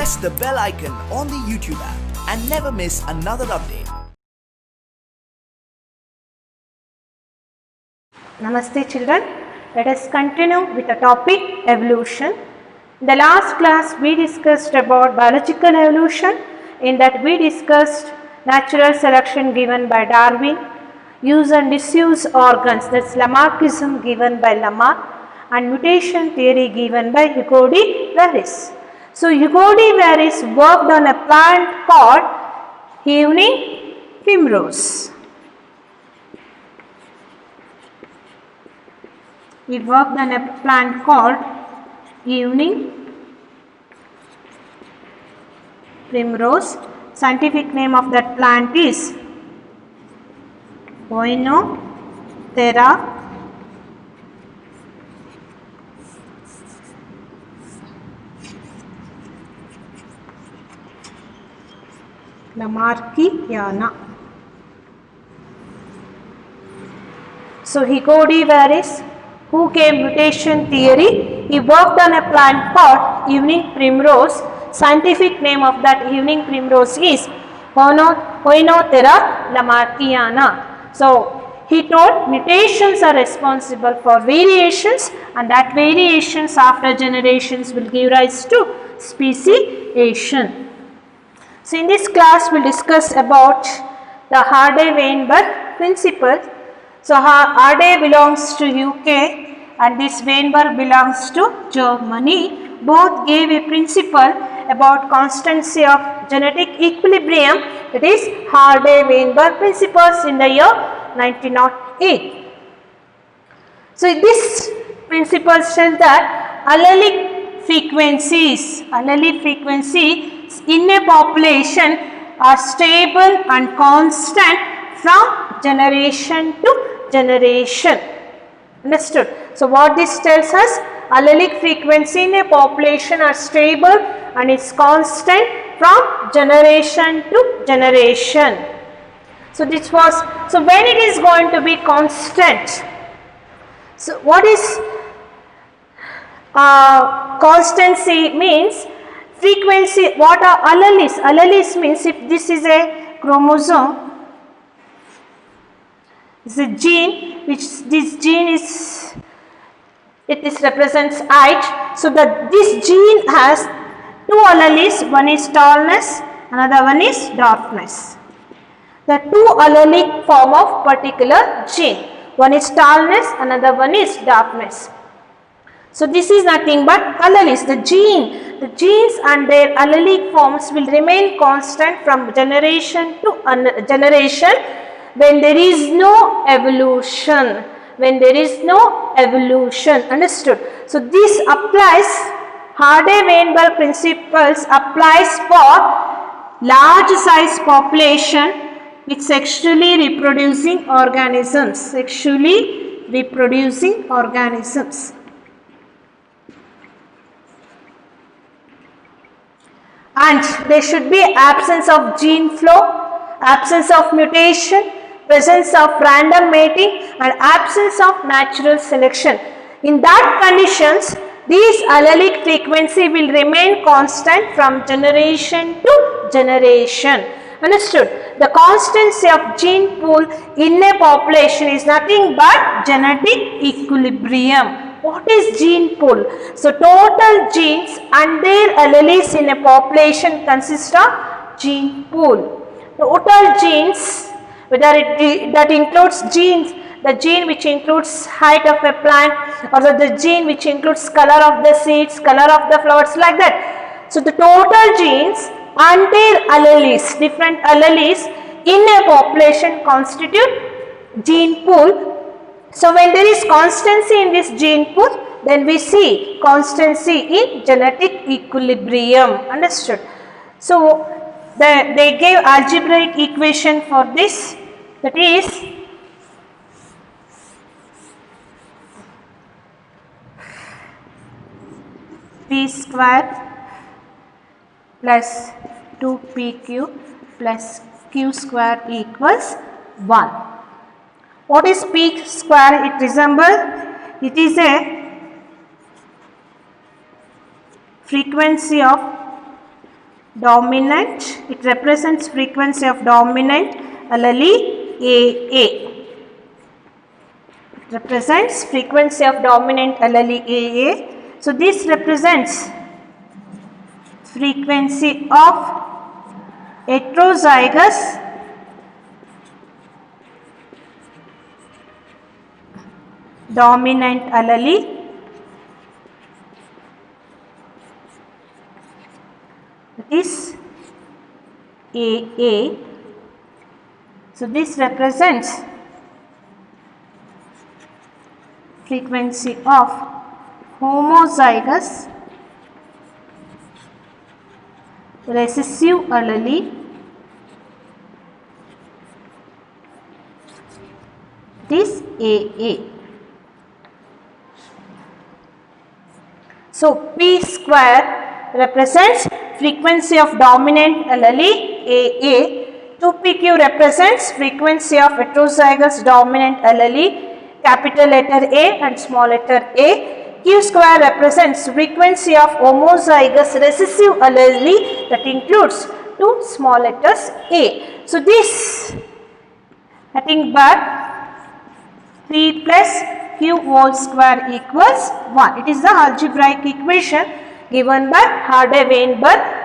press the bell icon on the YouTube app and never miss another update. Namaste children, let us continue with the topic evolution. In the last class we discussed about biological evolution. In that we discussed natural selection given by Darwin, use and disuse organs, that's Lamarckism given by Lamarck, and mutation theory given by Hugo de Varis. So Hugo de Varis worked on a plant called evening primrose. He worked on a plant called evening primrose. Scientific name of that plant is Oenothera Lamarckiana. So Hugo de Varis, who gave mutation theory, he worked on a plant called evening primrose. Scientific name of that evening primrose is Oenothera Lamarckiana. So he told mutations are responsible for variations, and that variations after generations will give rise to speciation. So in this class we will discuss about the Hardy-Weinberg principle. So Hardy belongs to UK and this Weinberg belongs to Germany. Both gave a principle about constancy of genetic equilibrium, that is Hardy-Weinberg principles, in the year 1908. So this principle says that allelic frequencies in a population are stable and constant from generation to generation. Understood? So what this tells us? Allelic frequency in a population are stable and is constant from generation to generation. So this was, so when it is going to be constant? So what is constancy means? Frequency, what are alleles? Alleles means if this is a chromosome, it's a gene, which this gene is, it represents height. So that this gene has two alleles, one is tallness, another one is dwarfness. The two allelic form of particular gene, one is tallness, another one is dwarfness. So this is nothing but alleles. The genes and their allelic forms will remain constant from generation to generation when there is no evolution. When there is no evolution. Understood? So this applies, Hardy-Weinberg principles applies for large size population with sexually reproducing organisms. Sexually reproducing organisms. And there should be absence of gene flow, absence of mutation, presence of random mating, and absence of natural selection. In that conditions, these allelic frequency will remain constant from generation to generation. Understood? The constancy of gene pool in a population is nothing but genetic equilibrium. What is gene pool? So total genes and their alleles in a population consist of gene pool. Total genes, whether that includes genes, the gene which includes height of a plant, or the gene which includes color of the seeds, color of the flowers, like that. So the total genes and their alleles, different alleles in a population constitute gene pool. So when there is constancy in this gene pool, then we see constancy in genetic equilibrium. Understood? So they gave algebraic equation for this, that is p square plus 2pq plus q square equals 1. What is p square? It is a frequency of dominant, it represents frequency of dominant allele AA. It represents frequency of dominant allele AA. So this represents frequency of heterozygous dominant allele is AA. So this represents frequency of homozygous recessive allele is AA. So P square represents frequency of dominant allele AA. 2PQ represents frequency of heterozygous dominant allele, capital letter A and small letter A. Q square represents frequency of homozygous recessive allele, that includes 2 small letters A. So this nothing but P plus Q whole square equals 1. It is the algebraic equation given by Hardy-Weinberg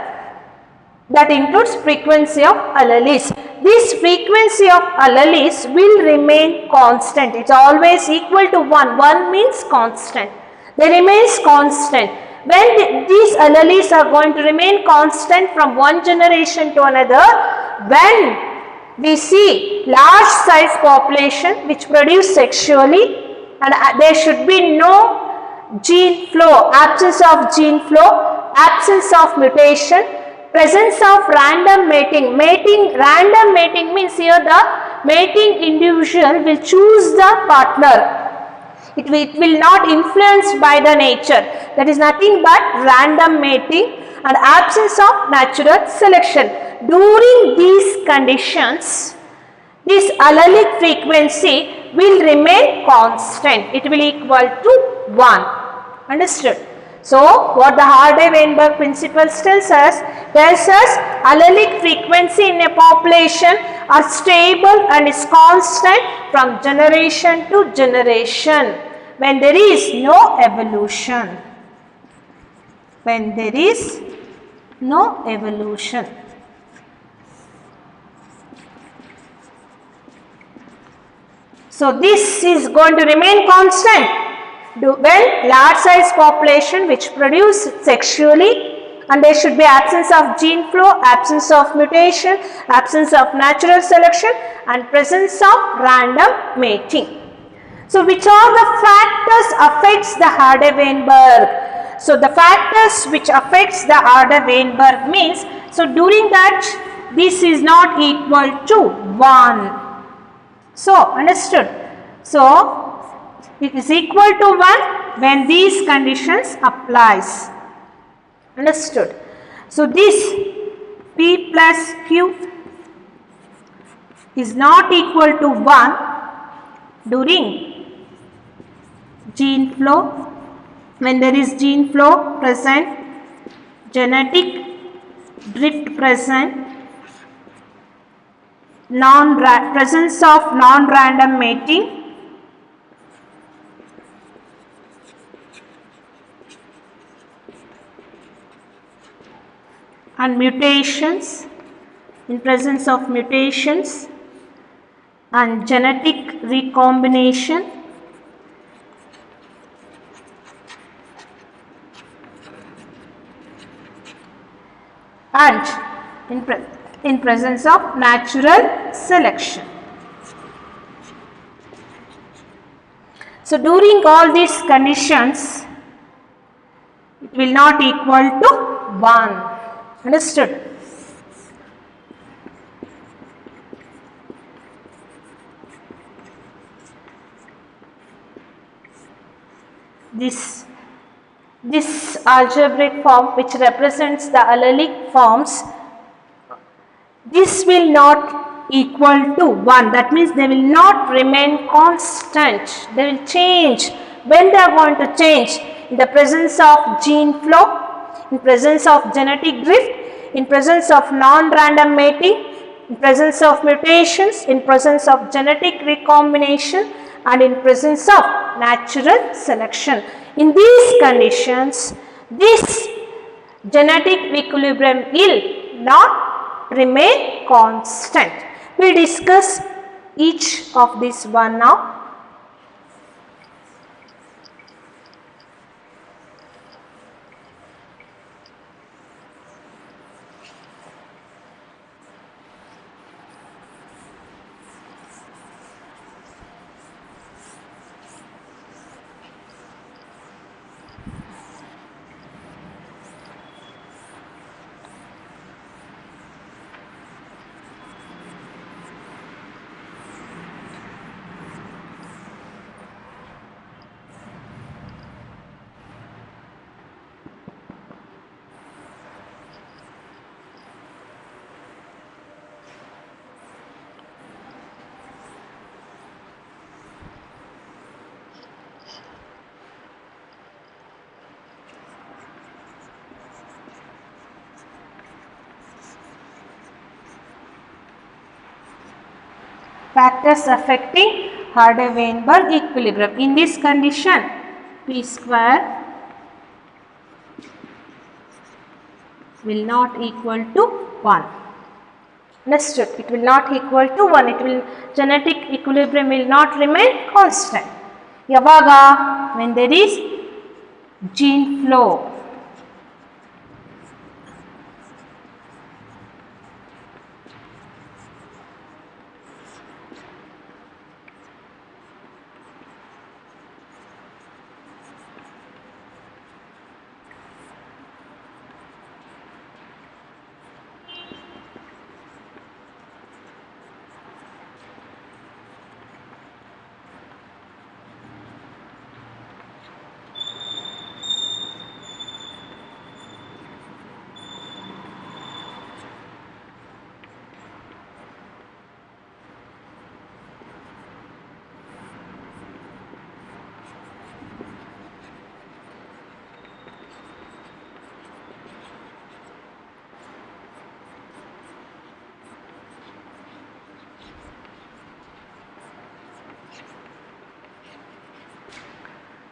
that includes frequency of alleles. This frequency of alleles will remain constant. It is always equal to 1. 1 means constant. They remains constant. When these alleles are going to remain constant from one generation to another, when we see large size population which produce sexually, and there should be no gene flow, absence of gene flow, absence of mutation, presence of random mating. Random mating means here the mating individual will choose the partner. It will not influenced by the nature. That is nothing but random mating and absence of natural selection. During these conditions, this allelic frequency will remain constant. It will equal to 1. Understood? So, what the Hardy-Weinberg principle tells us allelic frequency in a population are stable and is constant from generation to generation when there is no evolution. When there is no evolution. So this is going to remain constant when large size population which produce sexually, and there should be absence of gene flow, absence of mutation, absence of natural selection and presence of random mating. So which are the factors affects the Hardy-Weinberg? So the factors which affects the Hardy-Weinberg means, so during that this is not equal to 1. So understood. So it is equal to 1 when these conditions applies. Understood. So this P plus Q is not equal to 1 during gene flow. When there is gene flow present, genetic drift present, presence of non-random mating, and mutations, in presence of mutations and genetic recombination, and in presence of natural selection. So during all these conditions, it will not equal to 1. Understood? This algebraic form which represents the allelic forms, this will not equal to 1. That means they will not remain constant. They will change. When they are going to change? In the presence of gene flow, in presence of genetic drift, in presence of non-random mating, in presence of mutations, in presence of genetic recombination, and in presence of natural selection. In these conditions, this genetic equilibrium will not remain constant. We will discuss each of these one now. Factors affecting Hardy-Weinberg equilibrium. In this condition, P square will not equal to 1. Understood? It will not equal to 1. Genetic equilibrium will not remain constant. Yavaga, when there is gene flow.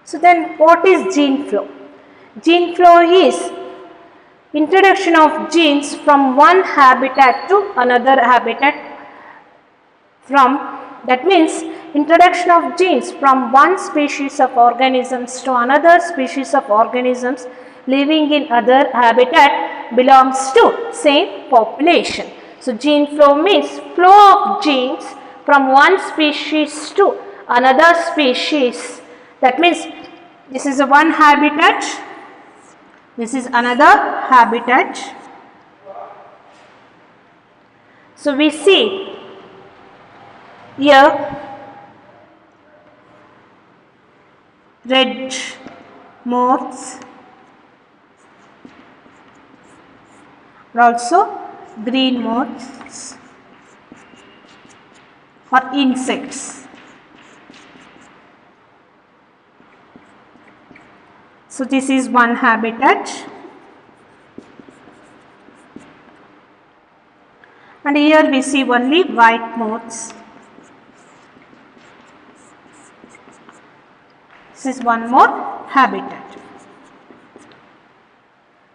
So then what is gene flow? Gene flow is introduction of genes from one habitat to another habitat. That means introduction of genes from one species of organisms to another species of organisms living in other habitat belongs to same population. So gene flow means flow of genes from one species to another species. That means this is a one habitat, this is another habitat. So we see here red moths and also green moths or insects. So this is one habitat, and here we see only white moths. This is one more habitat.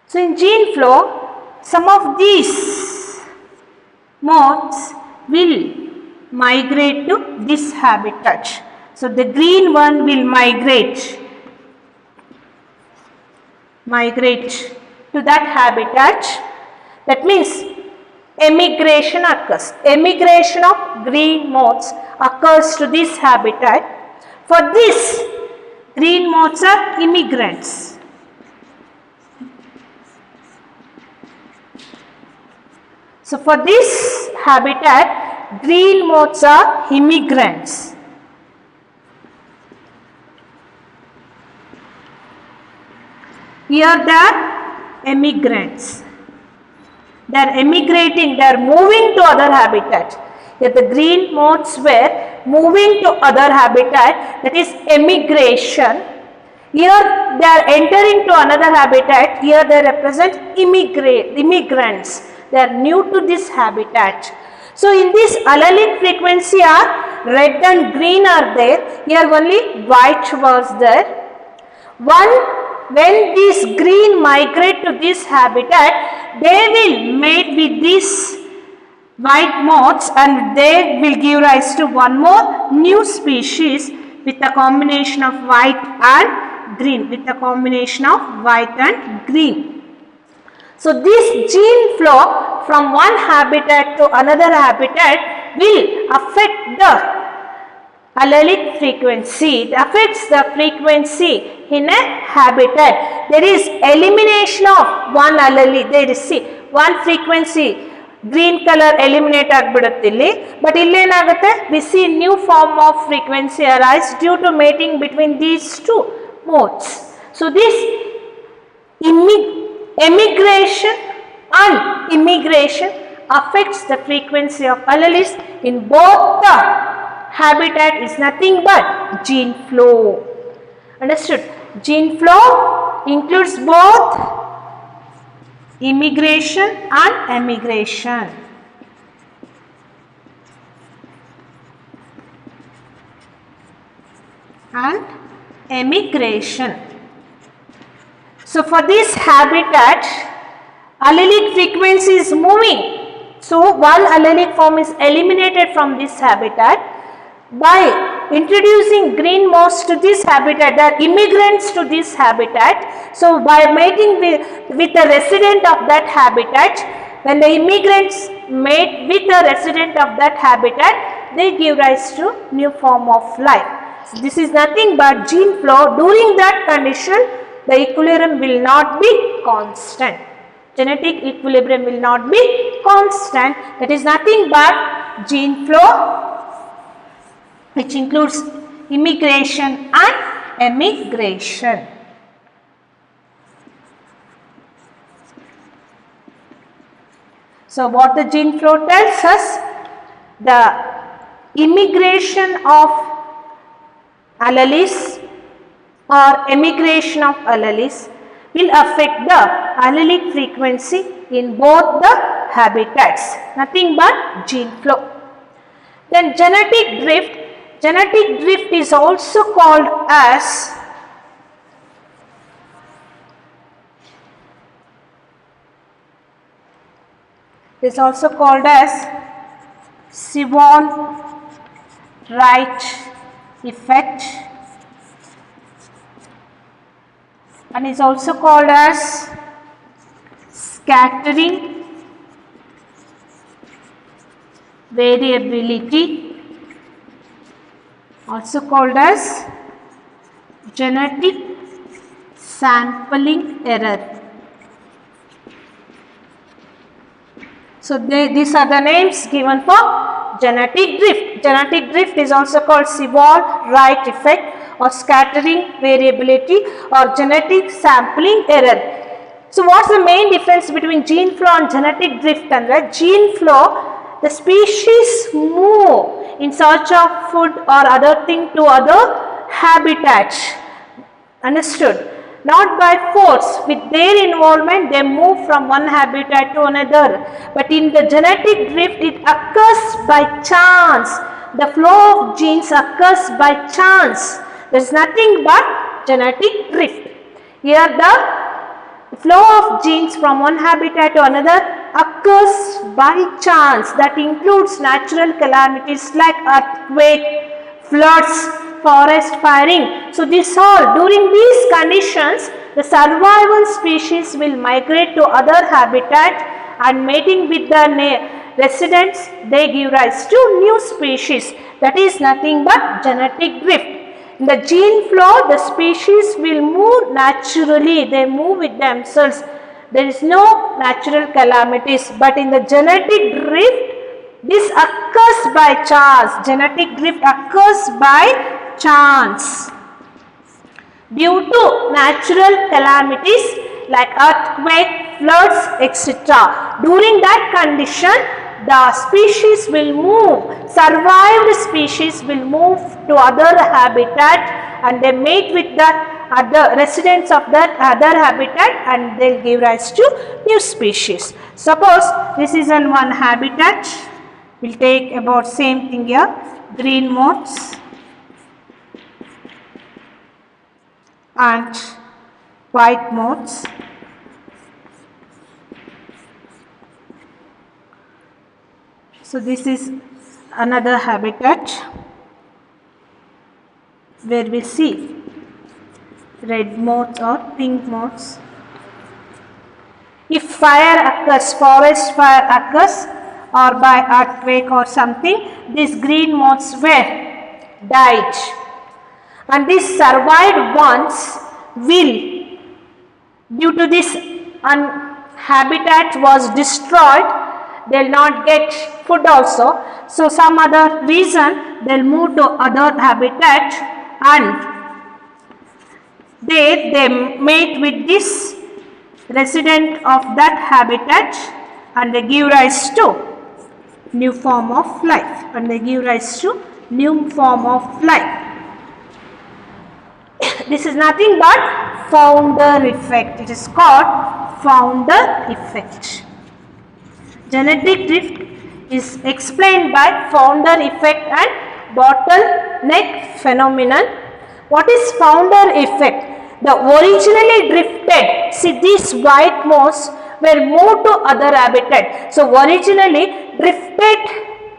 So in gene flow, some of these moths will migrate to this habitat. So the green one will migrate to that habitat. That means emigration occurs. Emigration of green moths occurs to this habitat. For this, green moths are immigrants. So for this habitat, green moths are immigrants. Here they are emigrants. They are emigrating, they are moving to other habitat. Here the green moths were moving to other habitat, that is emigration. Here they are entering to another habitat. Here they represent immigrants. They are new to this habitat. So in this allelic frequency are red and green are there. Here only white was there. When these green migrate to this habitat, they will mate with these white moths and they will give rise to one more new species with a combination of white and green, So this gene flow from one habitat to another habitat will affect the allelic frequency. It affects the frequency in a habitat. There is elimination of one allele. There is one frequency. Green color eliminate agbidutte but illenagute we see new form of frequency arise due to mating between these two modes. So this emigration and immigration affects the frequency of alleles in both the habitat is nothing but gene flow. Understood? Gene flow includes both immigration and emigration. So for this habitat, allelic frequency is moving. So one allelic form is eliminated from this habitat. By introducing green moths to this habitat, they are immigrants to this habitat. So by mating with a resident of that habitat, when the immigrants mate with a resident of that habitat, they give rise to new form of life. So this is nothing but gene flow. During that condition, the equilibrium will not be constant. Genetic equilibrium will not be constant. That is nothing but gene flow, which includes immigration and emigration. So what the gene flow tells us, the immigration of alleles or emigration of alleles will affect the allelic frequency in both the habitats, nothing but gene flow. Then genetic drift. Genetic drift is also called as Sival-Wright effect and is also called as scattering variability, also called as genetic sampling error. So these are the names given for genetic drift. Genetic drift is also called Sival-Wright effect or scattering variability or genetic sampling error. So what's the main difference between gene flow and genetic drift? And gene flow, the species move in search of food or other thing to other habitats. Understood? Not by force. With their involvement, they move from one habitat to another. But in the genetic drift, it occurs by chance. The flow of genes occurs by chance. There is nothing but genetic drift. Here the flow of genes from one habitat to another occurs by chance. That includes natural calamities like earthquake, floods, forest firing. So this all, during these conditions, the survival species will migrate to other habitat and mating with the residents, they give rise to new species. That is nothing but genetic drift. In the gene flow, the species will move naturally, they move with themselves. There is no natural calamities, but in the genetic drift, this occurs by chance. Genetic drift occurs by chance due to natural calamities like earthquake, floods, etc. During that condition, the species will move, survived species will move to other habitat and they mate with the other residents of that other habitat, and they'll give rise to new species. Suppose this is an one habitat. We'll take about same thing here, green moths and white moths. So this is another habitat where we see red moths or pink moths. If fire occurs, forest fire occurs, or by earthquake or something, these green moths were died, and these survived ones will, due to this habitat was destroyed, they will not get food also. So some other reason they will move to other habitat, and they mate with this resident of that habitat, and they give rise to new form of life, and they give rise to new form of life. This is nothing but founder effect. It is called founder effect. Genetic drift is explained by founder effect and bottleneck phenomenon. What is founder effect? The originally drifted, see these white moths were moved to other habitat. So originally drifted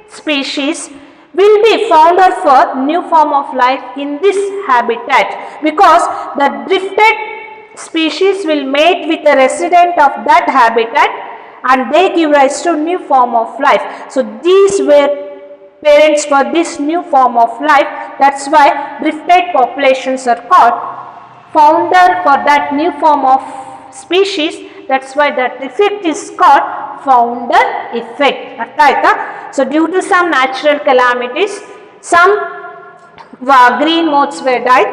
species will be founder for new form of life in this habitat, because the drifted species will mate with a resident of that habitat, and they give rise to new form of life. So these were parents for this new form of life. That's why drifted populations are called founder for that new form of species. That's why that effect is called founder effect. So due to some natural calamities, some green moths were died.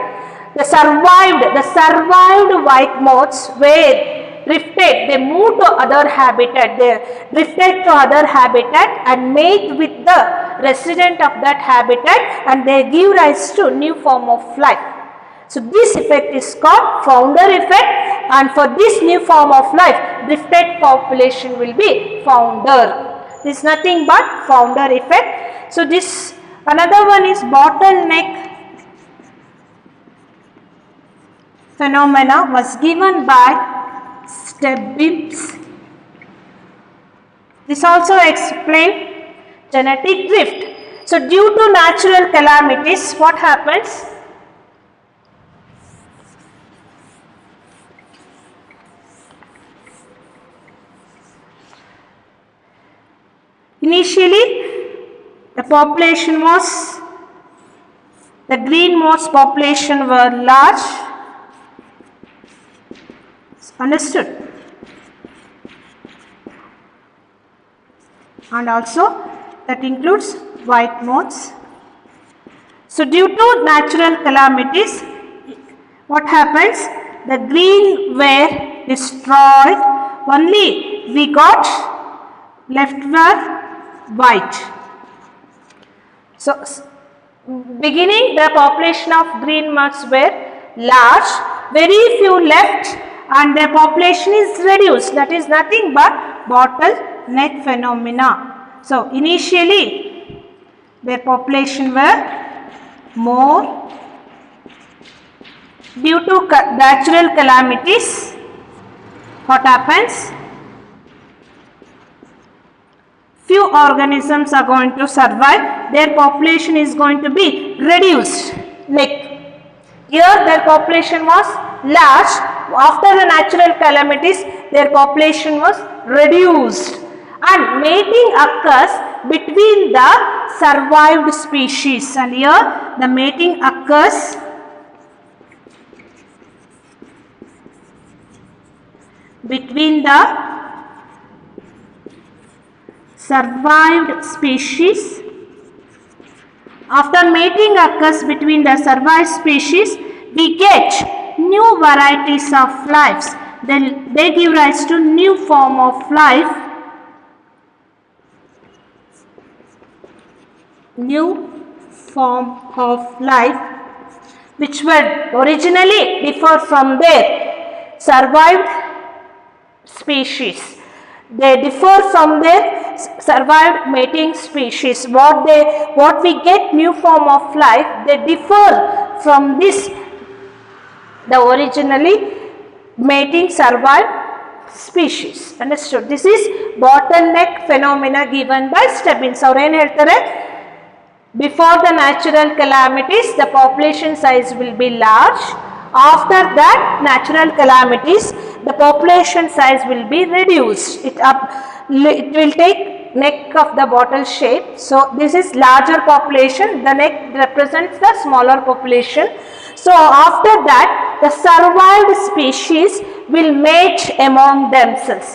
The survived white moths were drifted. They moved to other habitat. They drifted to other habitat and mate with the resident of that habitat, and they give rise to new form of life. So this effect is called founder effect, and for this new form of life, drifted population will be founder. This is nothing but founder effect. So this another one is bottleneck phenomena was given by Stebbins. This also explains genetic drift. So due to natural calamities, what happens? Initially, the population was, the green moths population were large. Understood? And also that includes white moths. So due to natural calamities, what happens? The green were destroyed. Only we got left were white. So beginning the population of green moths were large, very few left, and their population is reduced. That is nothing but bottleneck phenomena. So initially their population were more. Due to natural calamities, what happens? Few organisms are going to survive, their population is going to be reduced. Like here their population was large, after the natural calamities their population was reduced, and mating occurs between the survived species, and here the mating occurs between the survived species. After mating occurs between the survived species, we get new varieties of lives. Then they give rise to new form of life. New form of life. which were originally differ from their survived species. They differ from their survived mating species. What we get new form of life, they differ from this, the originally mating survived species. Understood? This is bottleneck phenomena given by Stebbins. ಅವರು ಏನು ಹೇಳ್ತಾರೆ? Before the natural calamities, the population size will be large. After that, natural calamities, the population size will be reduced. It will take neck of the bottle shape. So this is larger population. The neck represents the smaller population. So after that, the survived species will mate among themselves.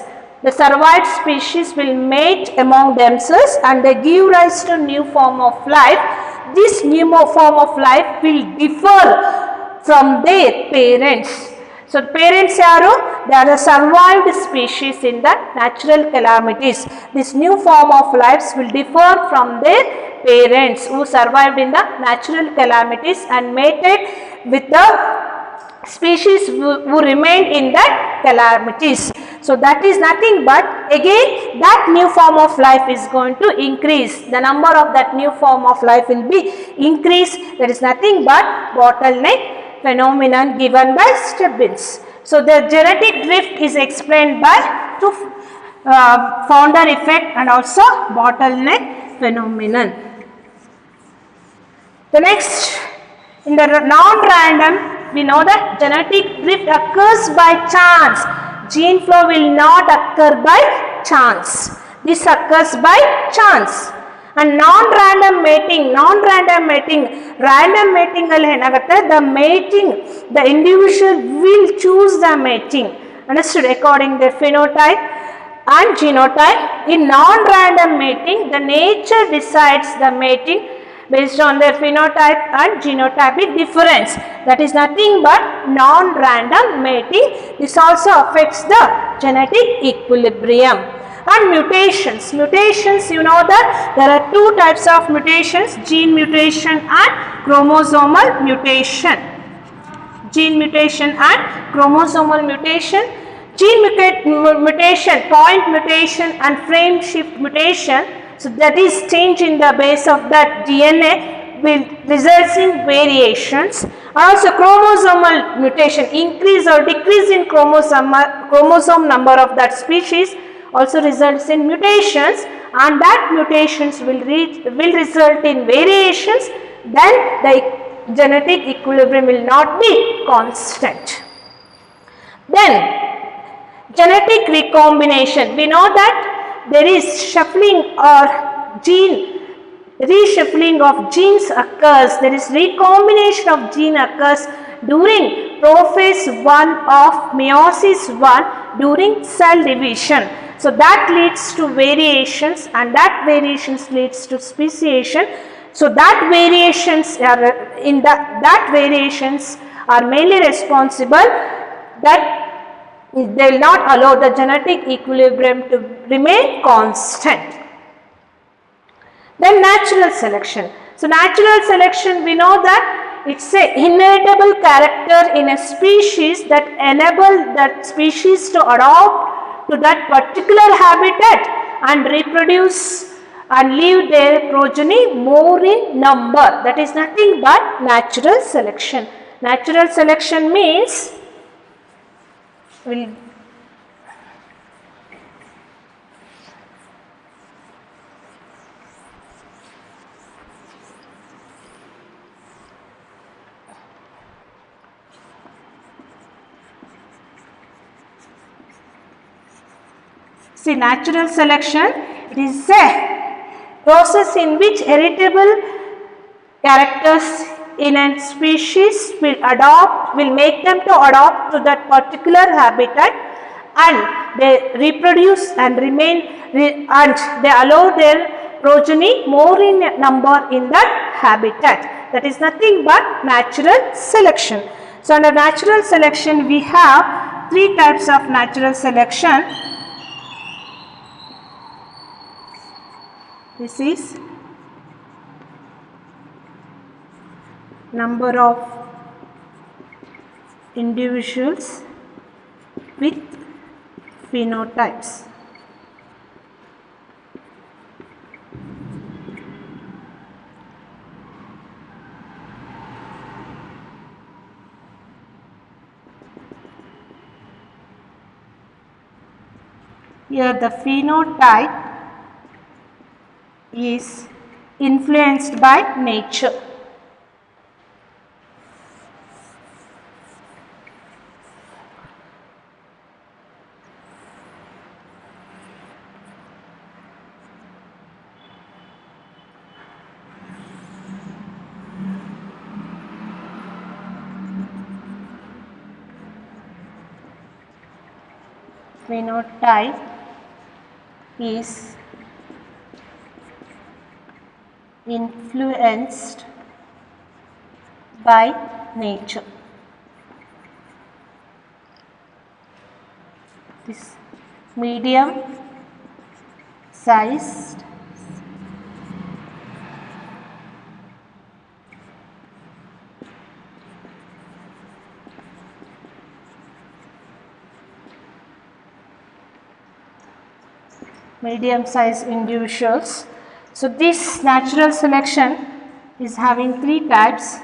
The survived species will mate among themselves and they give rise to new form of life. This new form of life will differ from their parents. So parents yaru? They are the survived species in the natural calamities. This new form of lives will differ from their parents who survived in the natural calamities and mated with the species who remained in that calamities. So that is nothing but again that new form of life is going to increase. The number of that new form of life will be increased. That is nothing but bottleneck phenomenon given by Stebbins. So the genetic drift is explained by two founder effect and also bottleneck phenomenon. The next, in the non-random, we know that genetic drift occurs by chance. Gene flow will not occur by chance. This occurs by chance. And non-random mating, random mating alli enagutte, the mating, the individual will choose the mating. Understood? According to their phenotype and genotype. In non-random mating, the nature decides the mating based on their phenotype and genotypic difference. That is nothing but non-random mating. This also affects the genetic equilibrium. And mutations. Mutations, you know that there are two types of mutations, gene mutation and chromosomal mutation. Gene mutation and chromosomal mutation. Gene mutation, point mutation and frame shift mutation. So that is change in the base of that DNA will result in variations. Also chromosomal mutation, increase or decrease in chromosome number of that species also results in mutations, and that mutations will result in variations. Then the genetic equilibrium will not be constant. Then genetic recombination. We know that there is shuffling or reshuffling of genes occurs. There is recombination of gene occurs during prophase 1 of meiosis 1 during cell division. So that leads to variations, and that variations leads to speciation. So that variations are mainly responsible that they will not allow the genetic equilibrium to remain constant. Then natural selection. So natural selection, we know that it's an inheritable character in a species that enable that species to adopt to that particular habitat and reproduce and leave their progeny more in number. That is nothing but natural selection. Natural selection means see, natural selection, it is a process in which heritable characters in a species will make them to adopt to that particular habitat, and they reproduce and remain and they allow their progeny more in number in that habitat. That is nothing but natural selection. So under natural selection we have three types of natural selection. This is number of individuals with phenotypes. Here the phenotype is influenced by nature. Phenotype is influenced by nature. This medium sized individuals. So this natural selection is having three types.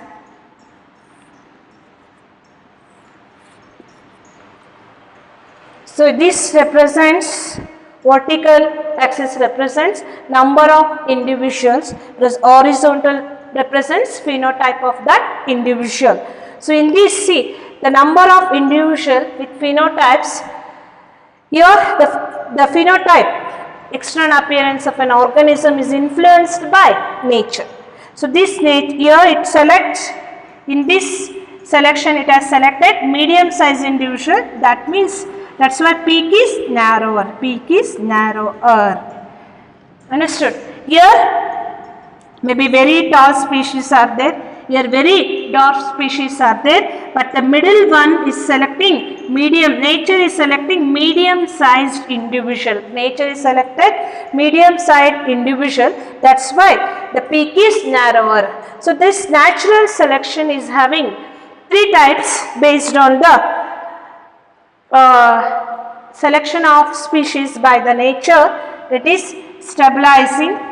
So this represents, vertical axis represents number of individuals, whereas horizontal represents phenotype of that individual. So in this, see the number of individual with phenotypes. Here the phenotype, external appearance of an organism, is influenced by nature. So this here it selects, in this selection it has selected medium size individual. That means that's why peak is narrower. Peak is narrower. Understood? Here maybe very tall species are there. Here very dwarf species are there, but the middle one is selecting medium. Nature is selecting medium sized individual. Nature is selected medium sized individual. That's why the peak is narrower. So this natural selection is having three types based on the selection of species by the nature. That is stabilizing,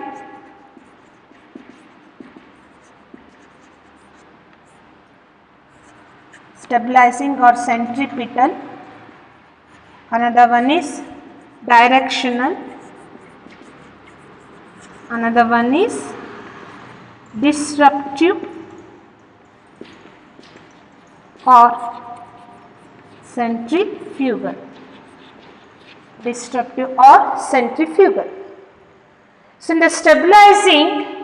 or centripetal. Another one is directional. Another one is disruptive or centrifugal. Disruptive or centrifugal. So in the stabilizing,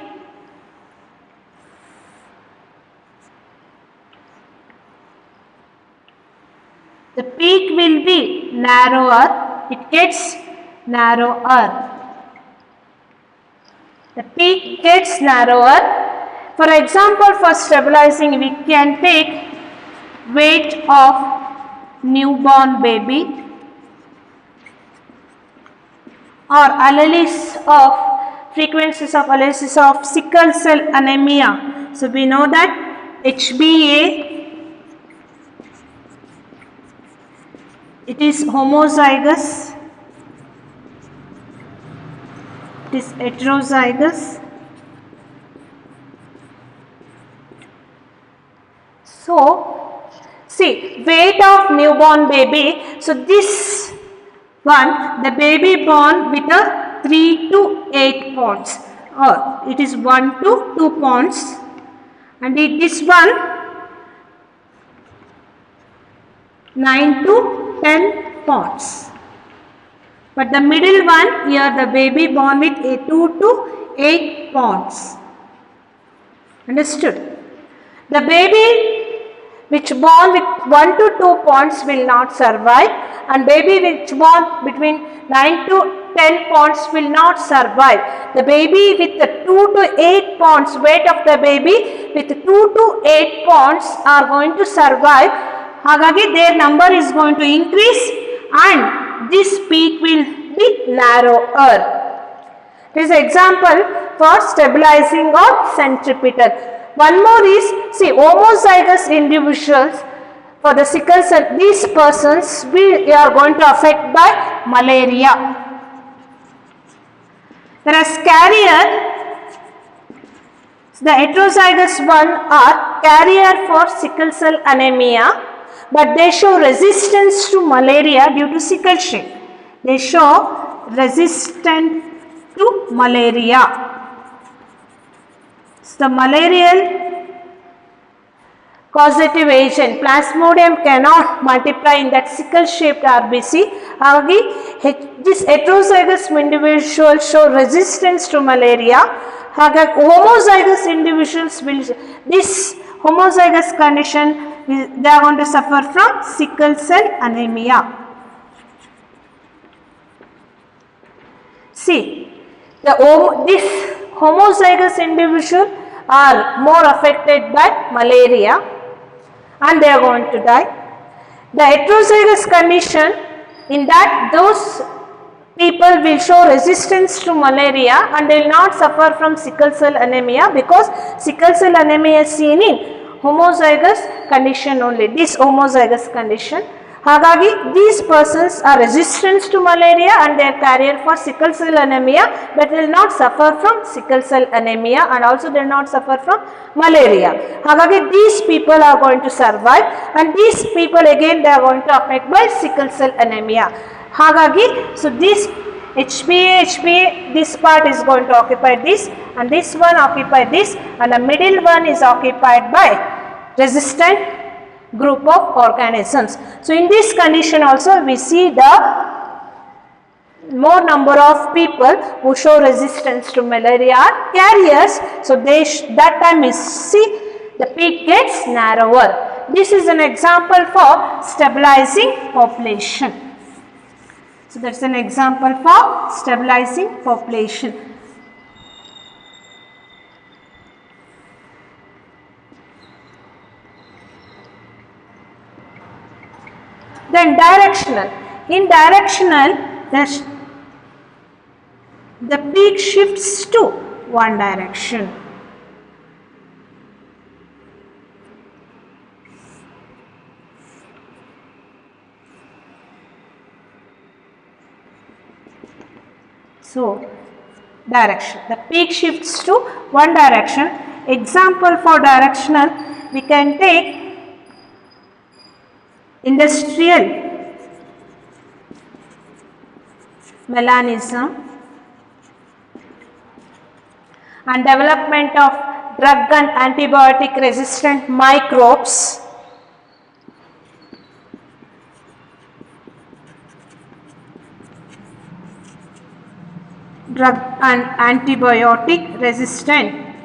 the peak will be narrower, it gets narrower. The peak gets narrower. For example, for stabilizing, we can take weight of newborn baby or alleles of frequencies of alleles of sickle cell anemia. So we know that HbA, it is homozygous, it is heterozygous. So see, weight of newborn baby. So this one, the baby born with a 3 to 8 pounds, or it is 1 to 2 pounds, and this one 9 to 10 pounds. But the middle one, here the baby born with a 2 to 8 pounds. Understood? The baby which born with 1 to 2 pounds will not survive, and baby which born between 9 to 10 pounds will not survive. The baby with the 2 to 8 pounds, weight of the baby with 2 to 8 pounds are going to survive. Hagagi their number is going to increase and this peak will be narrower. This is an example for stabilizing or centripetal. One more is, see, homozygous individuals. for the sickle cell, these persons we are going to affect by malaria. Whereas carrier, the heterozygous one are carrier for sickle cell anemia, but they show resistance to malaria due to sickle cell. They show resistance to malaria. So the malarial causative agent plasmodium cannot multiply in that sickle shaped RBC. This heterozygous individual show resistance to malaria. Homozygous individuals will, this homozygous condition, they are going to suffer from sickle cell anemia. See, this homozygous individual are more affected by malaria and they are going to die. The heterozygous condition, in that those people will show resistance to malaria and they will not suffer from sickle cell anemia, because sickle cell anemia is seen in homozygous condition only, this homozygous condition. Hagagi, these persons are resistant to malaria and they are carrier for sickle cell anemia, but will not suffer from sickle cell anemia and also they will not suffer from malaria. Hagagi, these people are going to survive and these people again they are going to affect by sickle cell anemia. Hagagi, so this HbA, this part is going to occupy this and this one occupy this and the middle one is occupied by resistant group of organisms. So in this condition also we see the more number of people who show resistance to malaria are carriers. So that time we see the peak gets narrower. This is an example for stabilizing population. So that's an example for stabilizing population. Then directional. In directional, the peak shifts to one direction. So, direction. The peak shifts to one direction. Example for directional, we can take industrial melanism and development of drug and antibiotic resistant microbes. Drug and antibiotic resistant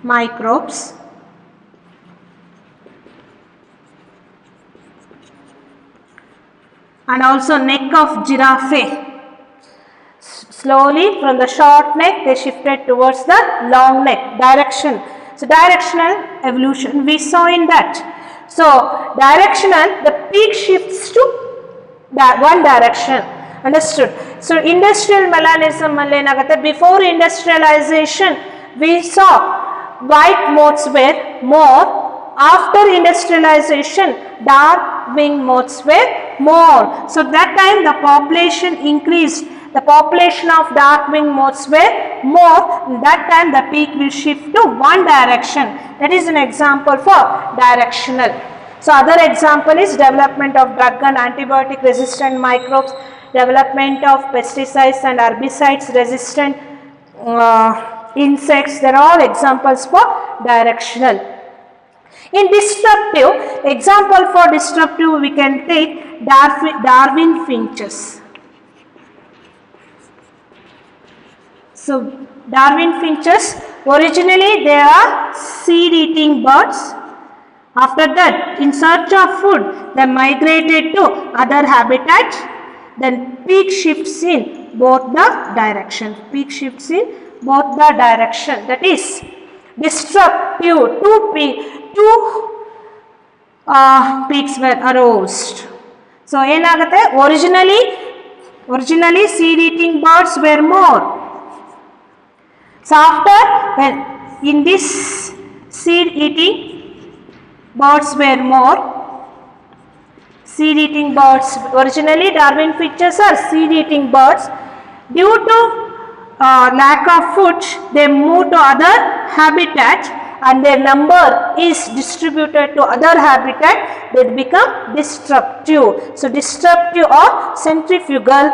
microbes. And also neck of giraffe. Slowly from the short neck they shifted towards the long neck. Direction. So directional evolution we saw in that. So directional, the peak shifts to that one direction. Understood? So industrial melanism, before industrialization we saw white moths were more. After industrialization, dark wing moths were more. So that time the population increased. The population of dark wing moths were more. That time the peak will shift to one direction. That is an example for directional. So other example is development of drug and antibiotic resistant microbes, development of pesticides and herbicides resistant insects. They are all examples for directional. In disruptive, example for disruptive we can take Darwin finches. So Darwin finches, originally they are seed eating birds. After that, in search of food, they migrated to other habitats. Then peak shifts in both the direction. Peak shifts in both the direction. That is disruptive. Two peaks were aroused. So originally seed eating birds were more. So after, when in this seed eating birds were more, seed-eating birds. Originally, Darwin finches are seed-eating birds. Due to lack of food, they move to other habitats and their number is distributed to other habitat. They become disruptive. So, disruptive or centrifugal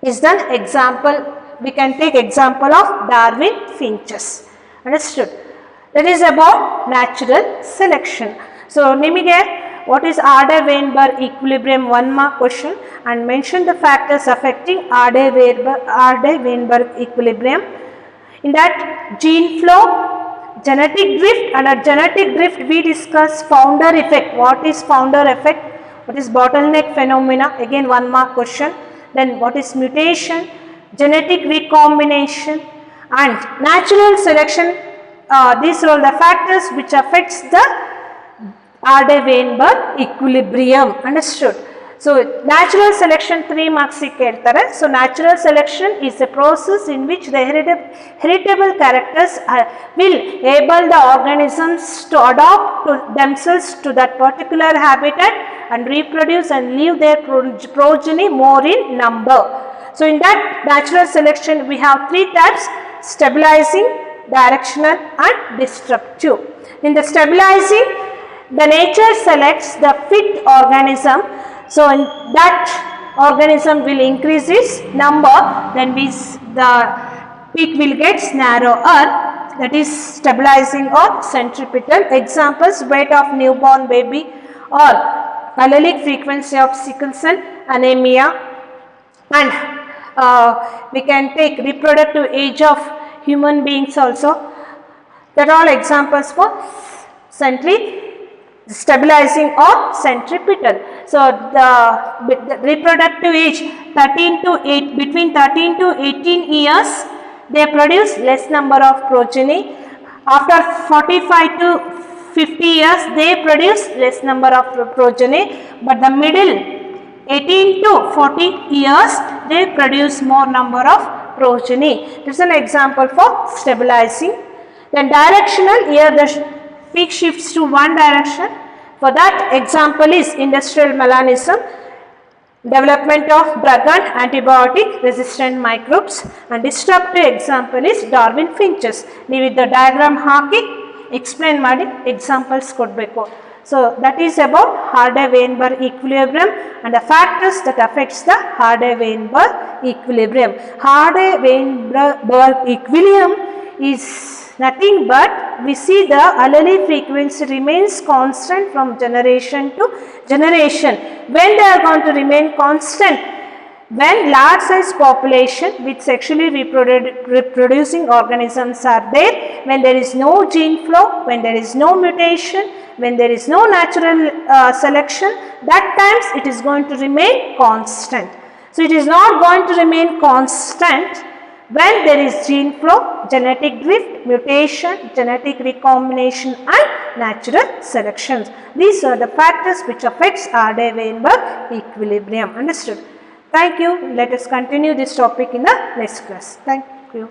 is the example. We can take example of Darwin finches. Understood? That is about natural selection. So, nimige what is Arday-Weinberg equilibrium, 1 mark question, and mention the factors affecting Arday-Weinberg equilibrium. In that, gene flow, genetic drift. Under genetic drift we discuss founder effect. What is founder effect? What is bottleneck phenomena? Again 1 mark question. Then what is mutation, genetic recombination and natural selection. These are all the factors which affects the Arday-Weinberg equilibrium. Understood? So, natural selection 3 marks keltare. So, natural selection is a process in which the heritable characters will enable the organisms to adopt to themselves to that particular habitat and reproduce and leave their progeny more in number. So, in that natural selection we have 3 types: stabilizing, directional and disruptive. In the stabilizing, the nature selects the fit organism. So, in that organism will increase its number, then the peak will get narrower. That is stabilizing or centripetal. Examples: weight of newborn baby or allelic frequency of sickle cell anemia, and we can take reproductive age of human beings also. That are all examples for stabilizing or centripetal. So, the reproductive age between 13 to 18 years they produce less number of progeny. After 45 to 50 years they produce less number of progeny, but the middle 18 to 40 years they produce more number of progeny. This is an example for stabilizing. Then directional, here the peak shifts to one direction. For that example is industrial melanism, development of drug and antibiotic resistant microbes, and disruptive example is Darwin finches. ನೀವು the diagram hockey explain ಮಾಡಿ examples ಕೊಡಬೇಕು. So, that is about Arday-Weinberg equilibrium and the factors that affects the Arday-Weinberg equilibrium. Arday-Weinberg equilibrium is nothing but we see the allelic frequency remains constant from generation to generation. When they are going to remain constant? When large size population with sexually reproducing organisms are there, when there is no gene flow, when there is no mutation, when there is no natural selection, that times it is going to remain constant. So, it is not going to remain constant when there is gene flow, genetic drift, mutation, genetic recombination and natural selections. These are the factors which affects Arday-Weinberg equilibrium. Understood? Thank you. Let us continue this topic in the next class. Thank you.